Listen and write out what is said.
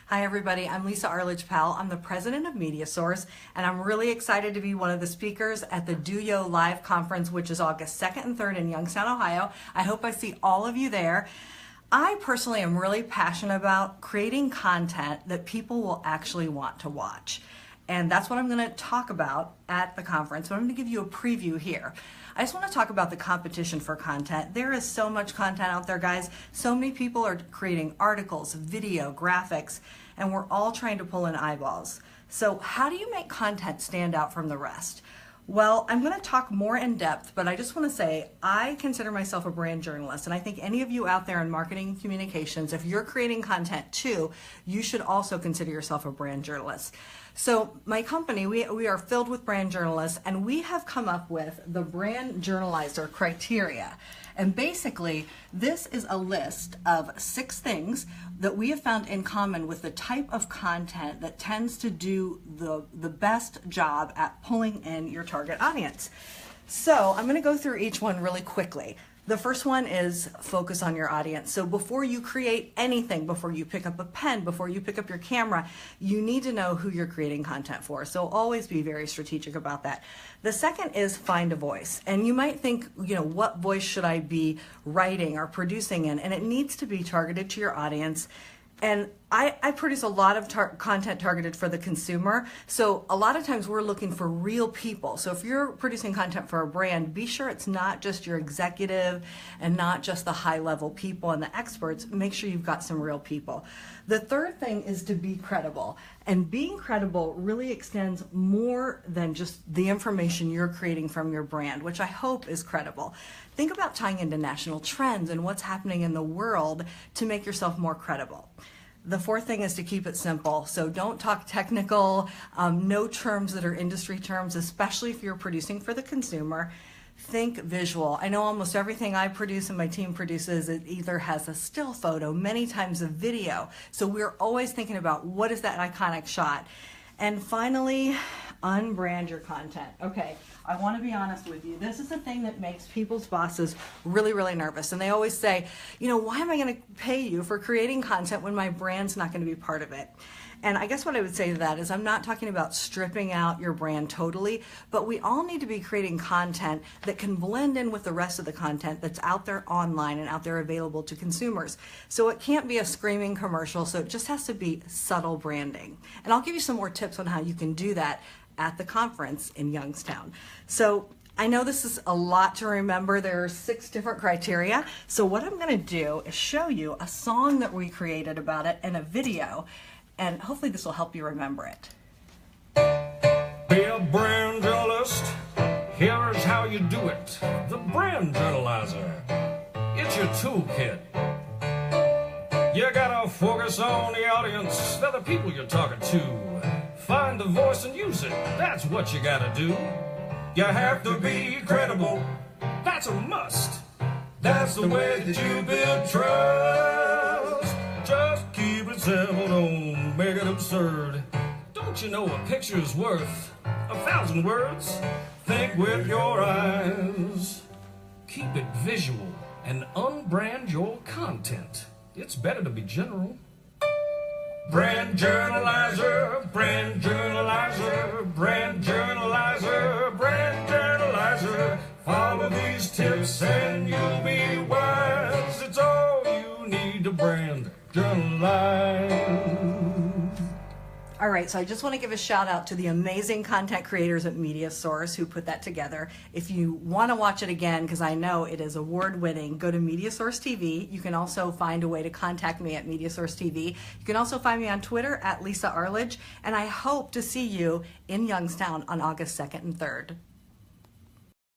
Hi everybody, I'm Lisa Arledge-Powell. I'm the president of MediaSource, and I'm really excited to be one of the speakers at the DOYO Live Conference, which is August 2nd and 3rd in Youngstown, Ohio. I hope I see all of you there. I personally am really passionate about creating content that people will actually want to watch. And that's what I'm going to talk about at the conference. So I'm going to give you a preview here. I just want to talk about the competition for content. There is so much content out there, guys. So many people are creating articles, video, graphics, and we're all trying to pull in eyeballs. So how do you make content stand out from the rest? Well, I'm going to talk more in depth, but I just want to say I consider myself a brand journalist, and I think any of you out there in marketing and communications, if you're creating content too, you should also consider yourself a brand journalist. So my company, we are filled with brand journalists, and we have come up with the Brand Journalizer criteria. And basically, this is a list of 6 things that we have found in common with the type of content that tends to do the best job at pulling in your target audience. So I'm going to go through each one really quickly. The first one is focus on your audience. So before you create anything, before you pick up a pen, before you pick up your camera, you need to know who you're creating content for. So always be very strategic about that. The second is find a voice. And you might think, what voice should I be writing or producing in? And it needs to be targeted to your audience. And I produce a lot of content targeted for the consumer. So a lot of times we're looking for real people. So if you're producing content for a brand, be sure it's not just your executive and not just the high level people and the experts. Make sure you've got some real people. The third thing is to be credible. And being credible really extends more than just the information you're creating from your brand, which I hope is credible. Think about tying into national trends and what's happening in the world to make yourself more credible. The fourth thing is to keep it simple. So don't talk technical, no terms that are industry terms, especially if you're producing for the consumer. Think visual. I know almost everything I produce and my team produces, it either has a still photo, many times a video. So we're always thinking about what is that iconic shot. And finally, unbrand your content. Okay, I want to be honest with you. This is the thing that makes people's bosses really, really nervous. And they always say, why am I going to pay you for creating content when my brand's not going to be part of it? And I guess what I would say to that is I'm not talking about stripping out your brand totally, but we all need to be creating content that can blend in with the rest of the content that's out there online and out there available to consumers. So it can't be a screaming commercial, so it just has to be subtle branding. And I'll give you some more tips on how you can do that at the conference in Youngstown. So I know this is a lot to remember. There are 6 different criteria. So what I'm going to do is show you a song that we created about it and a video, and hopefully this will help you remember it. Be a brand journalist. Here's how you do it. The Brand Journalizer. It's your toolkit. You gotta focus on the audience. They're the people you're talking to. Find the voice and use it. That's what you gotta do. You have to be credible. That's a must. That's the way that you build trust. Just keep it simple, don't make it absurd. Don't you know a picture's worth 1,000 words? Think with your eyes. Keep it visual and unbrand your content. It's better to be general. Brand Journalizer, Brand Journalizer, Brand Journalizer, Brand Journalizer. Follow these tips and you'll be wise. It's all you need to brand journalize. All right, so I just want to give a shout out to the amazing content creators at MediaSource who put that together. If you want to watch it again, because I know it is award-winning, go to MediaSource TV. You can also find a way to contact me at MediaSource TV. You can also find me on Twitter at Lisa Arledge, and I hope to see you in Youngstown on August 2nd and 3rd.